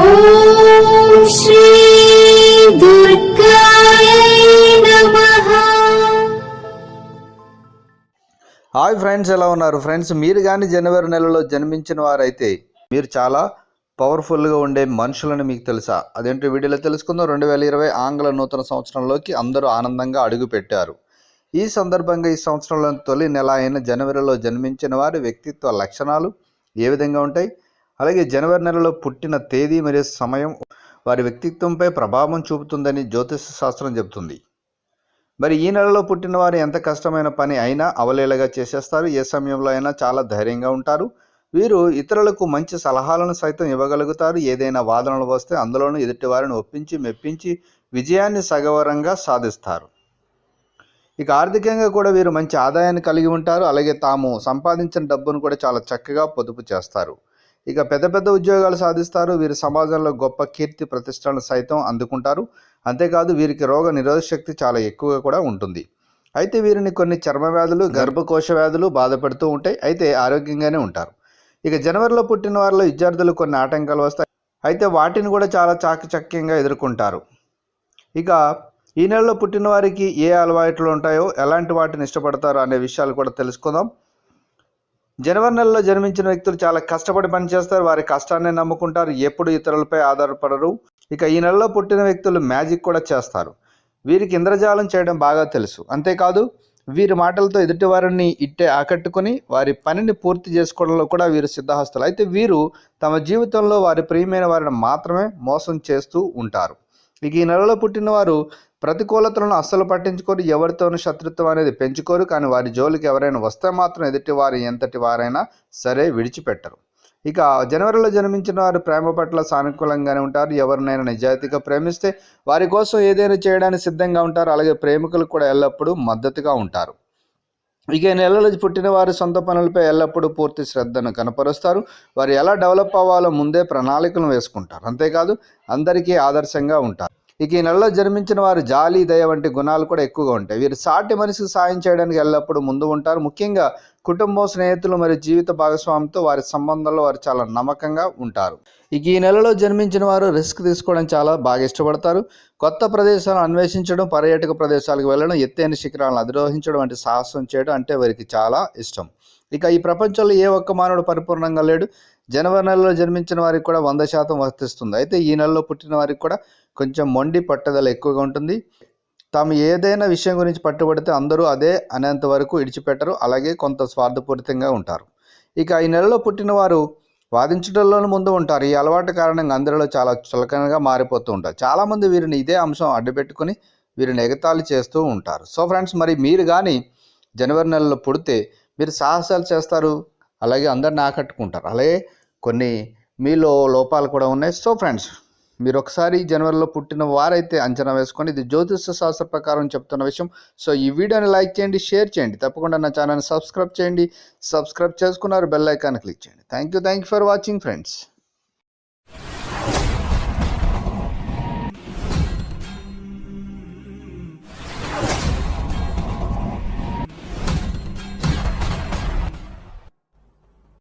ఓం శ్రీ దుర్గాయ నమః. Hi friends, ఎలా ఉన్నారు ఫ్రెండ్స్? మీరు కానీ జనవరి నెలలో జన్మించిన వారైతే మీరు చాలా పవర్ఫుల్గా ఉండే మనుషులని మీకు తెలుసా? అదేంటో వీడియోలో తెలుసుకుందాం. 2020 ఆంగ్ల నూతన సంవత్సరంలోకి అందరూ ఆనందంగా అడుగు పెట్టారు. ఈ సందర్భంగా ఈ సంవత్సరంలోని తొలి నెల అయిన జనవరిలో జన్మించిన వారి వ్యక్తిత్వ లక్షణాలు ఏ విధంగా ఉంటాయి, అలాగే జనవరి నెలలో పుట్టిన తేదీ మరియు సమయం వారి వ్యక్తిత్వంపై ప్రభావం చూపుతుందని జ్యోతిష శాస్త్రం చెబుతుంది. మరి ఈ నెలలో పుట్టిన వారు ఎంత కష్టమైన పని అయినా అవలీలగా చేసేస్తారు. ఏ సమయంలో అయినా చాలా ధైర్యంగా ఉంటారు. వీరు ఇతరులకు మంచి సలహాలను సైతం ఇవ్వగలుగుతారు. ఏదైనా వాదనలు వస్తే అందులోనూ ఎదుటివారిని ఒప్పించి మెప్పించి విజయాన్ని సగౌరవంగా సాధిస్తారు. ఇక ఆర్థికంగా కూడా వీరు మంచి ఆదాయాన్ని కలిగి ఉంటారు. అలాగే తాము సంపాదించిన డబ్బును కూడా చాలా చక్కగా పొదుపు చేస్తారు. ఇక పెద్ద పెద్ద ఉద్యోగాలు సాధిస్తారు. వీరు సమాజంలో గొప్ప కీర్తి ప్రతిష్టలను సైతం అందుకుంటారు. అంతేకాదు వీరికి రోగ నిరోధక శక్తి చాలా ఎక్కువగా కూడా ఉంటుంది. అయితే వీరిని కొన్ని చర్మ వ్యాధులు, గర్భకోశ వ్యాధులు బాధపడుతూ ఉంటాయి. అయితే ఆరోగ్యంగానే ఉంటారు. ఇక జనవరిలో పుట్టిన వారిలో విద్యార్థులు కొన్ని ఆటంకాలు వస్తాయి. అయితే వాటిని కూడా చాలా చాకచక్యంగా ఎదుర్కొంటారు. ఇక ఈ నెలలో పుట్టిన వారికి ఏ అలవాట్లు ఉంటాయో, ఎలాంటి వాటిని ఇష్టపడతారో అనే విషయాలు కూడా తెలుసుకుందాం. జనవరి నెలలో జన్మించిన వ్యక్తులు చాలా కష్టపడి పనిచేస్తారు. వారి కష్టాన్ని నమ్ముకుంటారు. ఎప్పుడు ఇతరులపై ఆధారపడరు. ఇక ఈ నెలలో పుట్టిన వ్యక్తులు మ్యాజిక్ కూడా చేస్తారు. వీరికి ఇంద్రజాలం చేయడం బాగా తెలుసు. అంతేకాదు వీరి మాటలతో ఎదుటివారిని ఇట్టే ఆకట్టుకుని వారి పనిని పూర్తి చేసుకోవడంలో కూడా వీరు సిద్ధహస్తులు. అయితే వీరు తమ జీవితంలో వారి ప్రియమైన వారిని మాత్రమే మోసం చేస్తూ ఉంటారు. ఇక ఈ నెలలో పుట్టిన వారు ప్రతికూలతలను అస్సలు పట్టించుకోరు. ఎవరితోనూ శత్రుత్వం అనేది పెంచుకోరు. కానీ వారి జోలికి ఎవరైనా వస్తే మాత్రం ఎదుటి వారు ఎంతటి వారైనా సరే విడిచిపెట్టరు. ఇక జనవరిలో జన్మించిన వారు ప్రేమ పట్ల సానుకూలంగానే ఉంటారు. ఎవరినైనా నిజాయితీగా ప్రేమిస్తే వారి కోసం ఏదైనా చేయడానికి సిద్ధంగా ఉంటారు. అలాగే ప్రేమికులు కూడా ఎల్లప్పుడూ మద్దతుగా ఉంటారు. ఇక ఈ నెలలో పుట్టిన వారు సొంత పనులపై ఎల్లప్పుడూ పూర్తి శ్రద్ధను కనపరుస్తారు. వారు ఎలా డెవలప్ అవ్వాలో ముందే ప్రణాళికలను వేసుకుంటారు. అంతేకాదు అందరికీ ఆదర్శంగా ఉంటారు. ఇక ఈ నెలలో జన్మించిన వారు జాలి, దయ వంటి గుణాలు కూడా ఎక్కువగా ఉంటాయి. వీరు సాటి మనిషికి సాయం చేయడానికి ఎల్లప్పుడూ ముందు ఉంటారు. ముఖ్యంగా కుటుంబం, స్నేహితులు మరియు జీవిత భాగస్వామితో వారి సంబంధంలో వారు చాలా నమ్మకంగా ఉంటారు. ఇక ఈ నెలలో జన్మించిన వారు రిస్క్ తీసుకోవడం చాలా బాగా ఇష్టపడతారు. కొత్త ప్రదేశాలను అన్వేషించడం, పర్యాటక ప్రదేశాలకు వెళ్ళడం, ఎత్తైన శిఖరాలను అధిరోహించడం వంటి సాహసం చేయడం అంటే వారికి చాలా ఇష్టం. ఇక ఈ ప్రపంచంలో ఏ ఒక్క మానవుడు పరిపూర్ణంగా లేడు. జనవరి నెలలో జన్మించిన వారికి కూడా 100% వర్తిస్తుంది. అయితే ఈ నెలలో పుట్టిన వారికి కూడా కొంచెం మొండి పట్టుదల ఎక్కువగా ఉంటుంది. తాము ఏదైనా విషయం గురించి పట్టుబడితే అందరూ అదే అనేంత వరకు విడిచిపెట్టరు. అలాగే కొంత స్వార్థపూరితంగా ఉంటారు. ఇక ఈ నెలలో పుట్టిన వారు వాదించడంలోనూ ముందు ఉంటారు. ఈ అలవాటు కారణంగా అందరిలో చాలా చులకనగా మారిపోతూ ఉంటారు. చాలామంది వీరిని ఇదే అంశం అడ్డుపెట్టుకుని వీరిని ఎగతాళి చేస్తూ ఉంటారు. సో ఫ్రెండ్స్, మరి మీరు కానీ జనవరి నెలలో పుడితే మీరు సాహసాలు చేస్తారు, అలాగే అందరిని ఆకట్టుకుంటారు. అలాగే కొన్ని మీలో లోపాలు కూడా ఉన్నాయి. సో ఫ్రెండ్స్, మీరు ఒకసారి జనవరిలో పుట్టిన వారైతే అంచనా వేసుకోండి. ఇది జ్యోతిష శాస్త్ర ప్రకారం చెప్తున్న విషయం. సో ఈ వీడియోని లైక్ చేయండి, షేర్ చేయండి. తప్పకుండా నా ఛానల్ని సబ్స్క్రైబ్ చేయండి. సబ్స్క్రైబ్ చేసుకున్నారు, బెల్ ఐకాన్ క్లిక్ చేయండి. Thank you for watching friends.